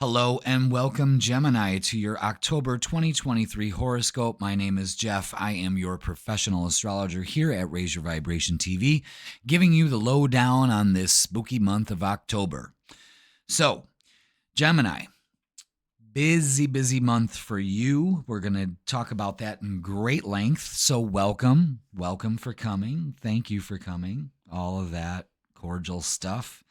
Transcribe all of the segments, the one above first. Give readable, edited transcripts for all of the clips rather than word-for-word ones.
Hello and welcome, Gemini, to your October 2023 horoscope. My name is Jeff. I am your professional astrologer here at Raise Your Vibration TV, giving you the lowdown on this spooky month of October. So, Gemini, busy month for you. We're going to talk about that in great length. So, welcome for coming. Thank you for coming. All of that cordial stuff.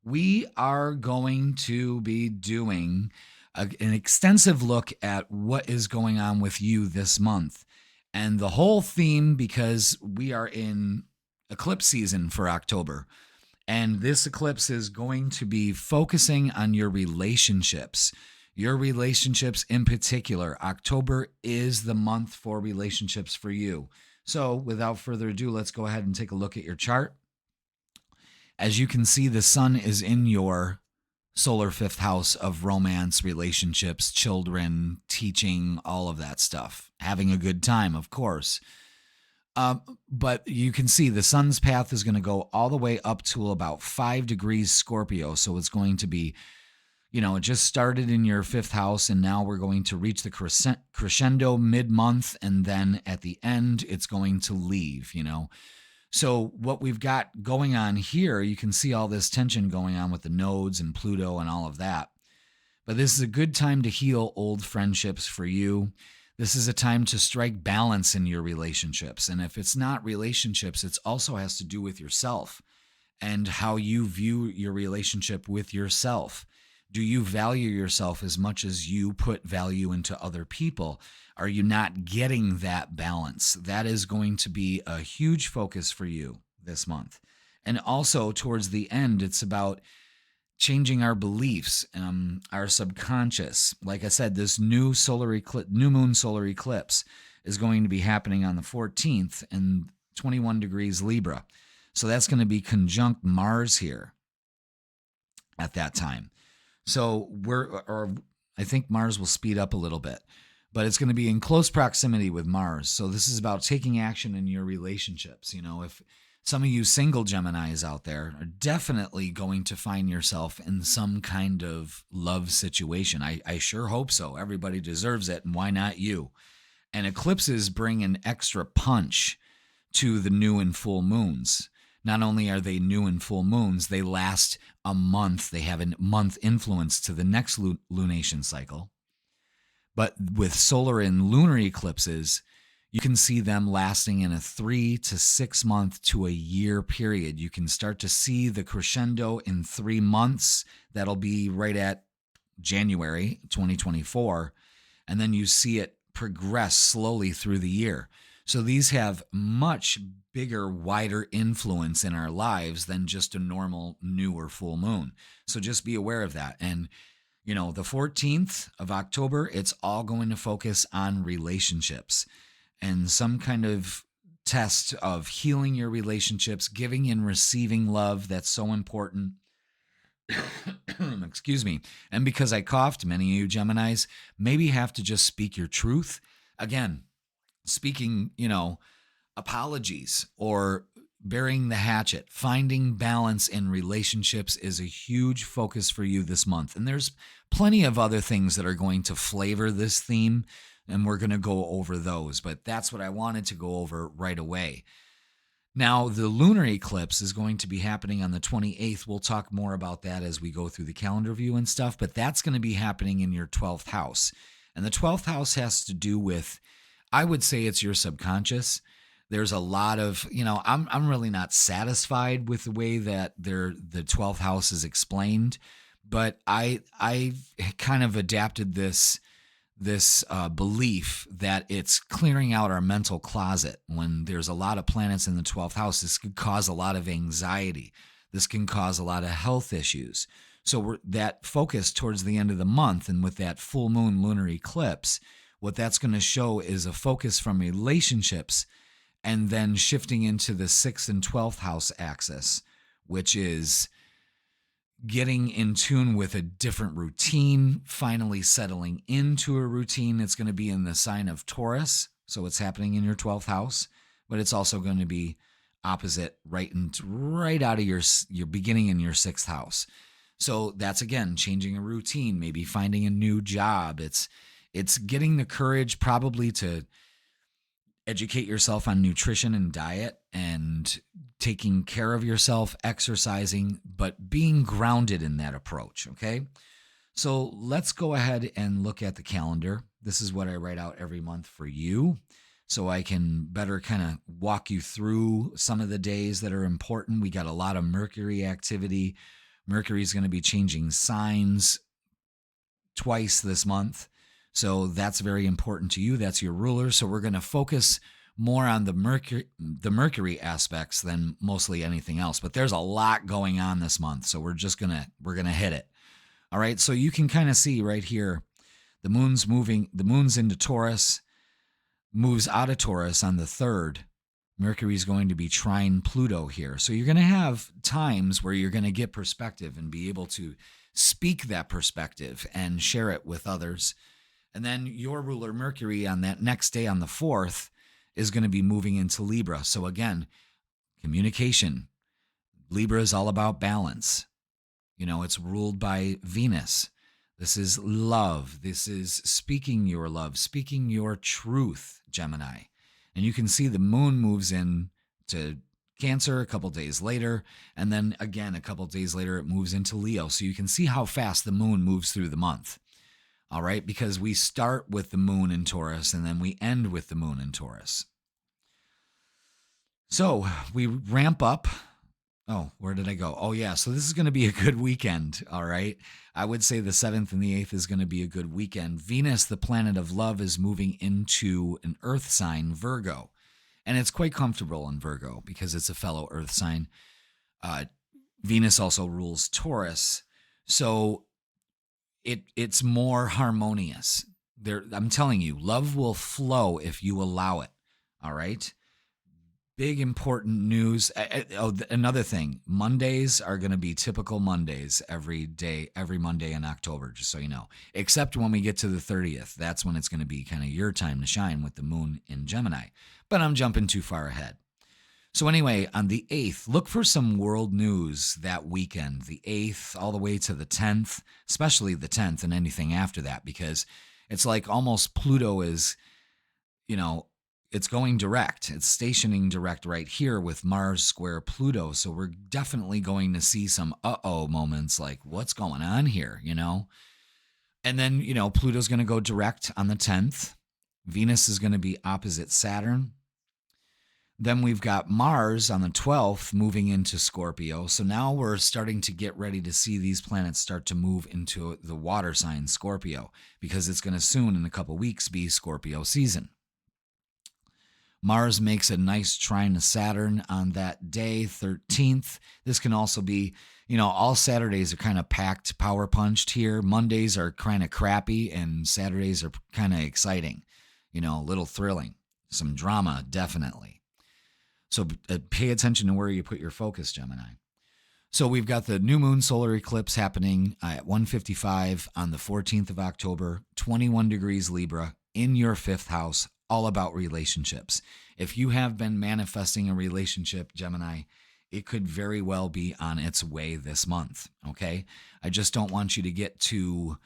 We are going to be doing an extensive look at what is going on with you this month. And the whole theme, because we are in eclipse season for October, and this eclipse is going to be focusing on your relationships in particular. October is the month for relationships for you. So without further ado, let's go ahead and take a look at your chart. As you can see, the sun is in your solar fifth house of romance, relationships, children, teaching, all of that stuff. Having a good time, of course. But you can see the sun's path is going to go all the way up to about 5 degrees Scorpio. So it's going to be, it just started in your fifth house, and now we're going to reach the crescendo mid-month, and then at the end, it's going to leave, So what we've got going on here, you can see all this tension going on with the nodes and Pluto and all of that. But this is a good time to heal old friendships for you. This is a time to strike balance in your relationships. And if it's not relationships, it also has to do with yourself and how you view your relationship with yourself. Do you value yourself as much as you put value into other people? Are you not getting that balance? That is going to be a huge focus for you this month. And also towards the end, it's about changing our beliefs, our subconscious. Like I said, this new moon solar eclipse is going to be happening on the 14th and 21 degrees Libra. So that's going to be conjunct Mars here at that time. So I think Mars will speed up a little bit, but it's going to be in close proximity with Mars. So this is about taking action in your relationships. If some of you single Geminis out there are definitely going to find yourself in some kind of love situation. I sure hope so. Everybody deserves it, and why not you? And eclipses bring an extra punch to the new and full moons. Not only are they new and full moons, they last a month. They have a month influence to the next lunation cycle. But with solar and lunar eclipses, you can see them lasting in a 3 to 6 month to a year period. You can start to see the crescendo in 3 months. That'll be right at January 2024. And then you see it progress slowly through the year. So these have much bigger, wider influence in our lives than just a normal new or full moon. So just be aware of that. And, the 14th of October, it's all going to focus on relationships and some kind of test of healing your relationships, giving and receiving love. That's so important. Excuse me. And because I coughed, many of you Geminis maybe have to just speak your truth. Again, speaking, apologies or burying the hatchet. Finding balance in relationships is a huge focus for you this month. And there's plenty of other things that are going to flavor this theme, and we're going to go over those. But that's what I wanted to go over right away. Now, the lunar eclipse is going to be happening on the 28th. We'll talk more about that as we go through the calendar view and stuff, but that's going to be happening in your 12th house. And the 12th house has to do with, I would say it's your subconscious. There's a lot of, I'm really not satisfied with the way that the 12th house is explained, but I kind of adapted this belief that it's clearing out our mental closet. When there's a lot of planets in the 12th house, this could cause a lot of anxiety. This can cause a lot of health issues. So that focus towards the end of the month, and with that full moon lunar eclipse, what that's going to show is a focus from relationships and then shifting into the 6th and 12th house axis, which is getting in tune with a different routine, finally settling into a routine. It's going to be in the sign of Taurus, so it's happening in your 12th house, but it's also going to be opposite right out of your beginning in your 6th house. So that's, again, changing a routine, maybe finding a new job. It's getting the courage probably to educate yourself on nutrition and diet and taking care of yourself, exercising, but being grounded in that approach, okay? So let's go ahead and look at the calendar. This is what I write out every month for you, so I can better kind of walk you through some of the days that are important. We got a lot of Mercury activity. Mercury is going to be changing signs twice this month. So that's very important to you. That's your ruler. So we're going to focus more on the Mercury aspects than mostly anything else. But there's a lot going on this month, so we're going to hit it. All right? So you can kind of see right here the moon's into Taurus, moves out of Taurus on the 3rd. Mercury's going to be trine Pluto here. So you're going to have times where you're going to get perspective and be able to speak that perspective and share it with others. And then your ruler Mercury on that next day on the 4th is going to be moving into Libra. So again, communication. Libra is all about balance. It's ruled by Venus. This is love. This is speaking your love, speaking your truth, Gemini. And you can see the moon moves in to Cancer a couple days later, and then again a couple days later it moves into Leo. So you can see how fast the moon moves through the month. All right, because we start with the moon in Taurus and then we end with the moon in Taurus. So we ramp up. Oh, where did I go? Oh, yeah. So this is going to be a good weekend. All right. I would say the 7th and the 8th is going to be a good weekend. Venus, the planet of love, is moving into an earth sign, Virgo. And it's quite comfortable in Virgo because it's a fellow earth sign. Venus also rules Taurus. So it's more harmonious. I'm telling you, love will flow if you allow it. All right. Big important news. Another thing, Mondays are going to be typical Mondays every Monday in October, just so you know, except when we get to the 30th. That's when it's going to be kind of your time to shine with the moon in Gemini. But I'm jumping too far ahead. So anyway, on the 8th, look for some world news that weekend, the 8th all the way to the 10th, especially the 10th and anything after that, because it's like almost Pluto is, it's going direct. It's stationing direct right here with Mars square Pluto. So we're definitely going to see some moments like, what's going on here, And then, Pluto's going to go direct on the 10th. Venus is going to be opposite Saturn. Then we've got Mars on the 12th moving into Scorpio. So now we're starting to get ready to see these planets start to move into the water sign Scorpio, because it's going to soon, in a couple weeks, be Scorpio season. Mars makes a nice trine to Saturn on that day, 13th. This can also be, all Saturdays are kind of packed, power punched here. Mondays are kind of crappy, and Saturdays are kind of exciting, a little thrilling. Some drama, definitely. So pay attention to where you put your focus, Gemini. So we've got the new moon solar eclipse happening at 1:55 on the 14th of October, 21 degrees Libra, in your 5th house, all about relationships. If you have been manifesting a relationship, Gemini, it could very well be on its way this month, okay? I just don't want you to get too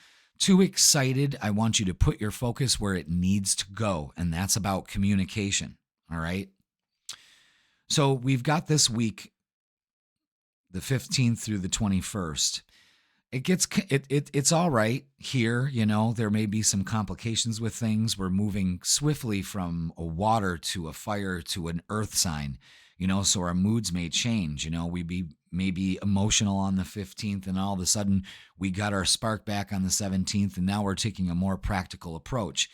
excited. I want you to put your focus where it needs to go, and that's about communication, all right? So we've got this week, the 15th through the 21st. It's all right here, there may be some complications with things. We're moving swiftly from a water to a fire to an earth sign, so our moods may change. We may be emotional on the 15th, and all of a sudden we got our spark back on the 17th, and now we're taking a more practical approach.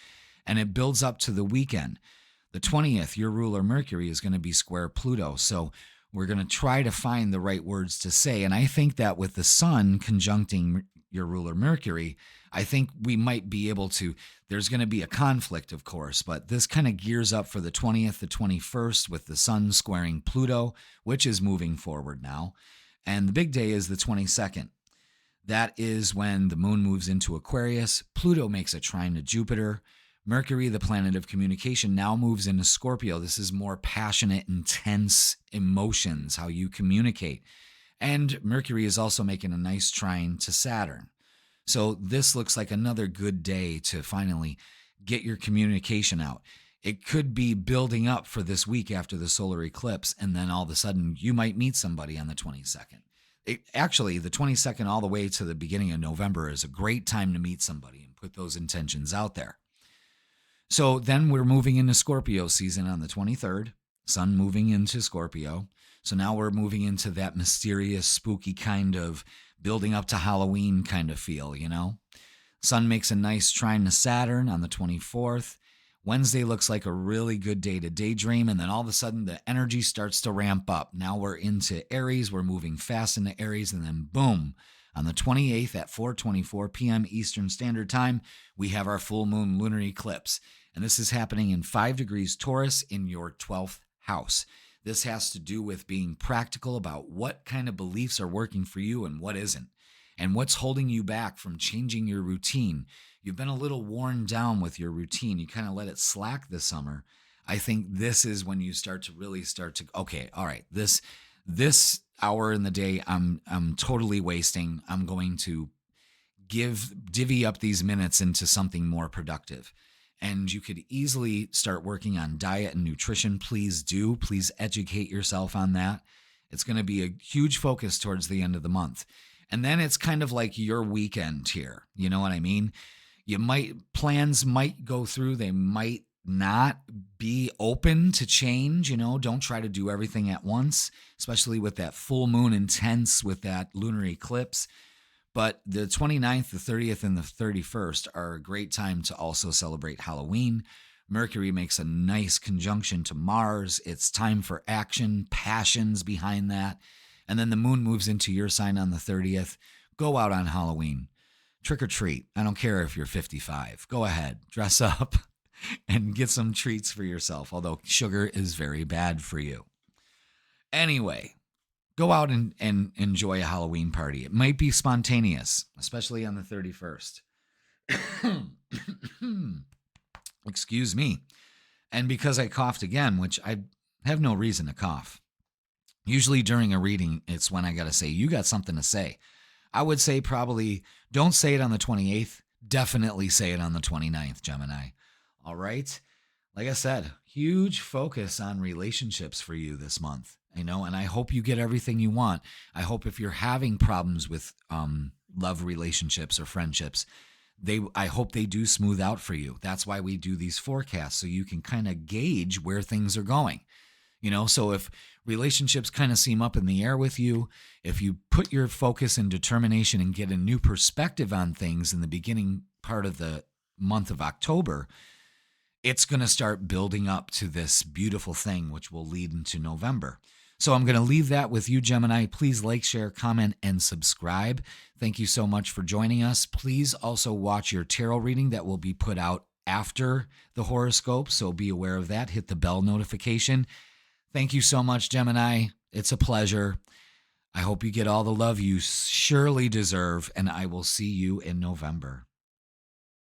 And it builds up to the weekend. The 20th, your ruler Mercury is going to be square Pluto. So we're going to try to find the right words to say. And I think that with the sun conjuncting your ruler Mercury, I think we might be able to, there's going to be a conflict, of course, but this kind of gears up for the 20th, the 21st with the sun squaring Pluto, which is moving forward now. And the big day is the 22nd. That is when the moon moves into Aquarius. Pluto makes a trine to Jupiter. Mercury, the planet of communication, now moves into Scorpio. This is more passionate, intense emotions, how you communicate. And Mercury is also making a nice trine to Saturn. So this looks like another good day to finally get your communication out. It could be building up for this week after the solar eclipse, and then all of a sudden you might meet somebody on the 22nd. Actually, the 22nd all the way to the beginning of November is a great time to meet somebody and put those intentions out there. So then we're moving into Scorpio season on the 23rd, Sun moving into Scorpio. So now we're moving into that mysterious, spooky kind of building up to Halloween kind of feel, Sun makes a nice trine to Saturn on the 24th. Wednesday looks like a really good day to daydream, and then all of a sudden the energy starts to ramp up. Now we're into Aries, we're moving fast into Aries, and then boom, on the 28th at 4:24 p.m. Eastern Standard Time, we have our full moon lunar eclipse. And this is happening in 5 degrees Taurus in your 12th house. This has to do with being practical about what kind of beliefs are working for you and what isn't, and what's holding you back from changing your routine. You've been a little worn down with your routine. You kind of let it slack this summer. I think this is when you start to, okay, all right, this hour in the day I'm totally wasting. I'm going to divvy up these minutes into something more productive. And you could easily start working on diet and nutrition. Please do. Please educate yourself on that. It's going to be a huge focus towards the end of the month. And then it's kind of like your weekend here. You know what I mean? Plans might go through. They might not be open to change. Don't try to do everything at once, especially with that full moon intense with that lunar eclipse. But the 29th, the 30th, and the 31st are a great time to also celebrate Halloween. Mercury makes a nice conjunction to Mars. It's time for action, passions behind that. And then the moon moves into your sign on the 30th. Go out on Halloween. Trick or treat. I don't care if you're 55. Go ahead. Dress up and get some treats for yourself, although sugar is very bad for you. Anyway, go out and enjoy a Halloween party. It might be spontaneous, especially on the 31st. Excuse me. And because I coughed again, which I have no reason to cough. Usually during a reading, it's when I got to say, you got something to say. I would say probably don't say it on the 28th. Definitely say it on the 29th, Gemini. All right? Like I said, huge focus on relationships for you this month. And I hope you get everything you want. I hope if you're having problems with love relationships or friendships, I hope they do smooth out for you. That's why we do these forecasts, so you can kind of gauge where things are going. So if relationships kind of seem up in the air with you, if you put your focus and determination and get a new perspective on things in the beginning part of the month of October, it's going to start building up to this beautiful thing, which will lead into November. So I'm going to leave that with you, Gemini. Please like, share, comment, and subscribe. Thank you so much for joining us. Please also watch your tarot reading that will be put out after the horoscope, so be aware of that. Hit the bell notification. Thank you so much, Gemini. It's a pleasure. I hope you get all the love you surely deserve, and I will see you in November.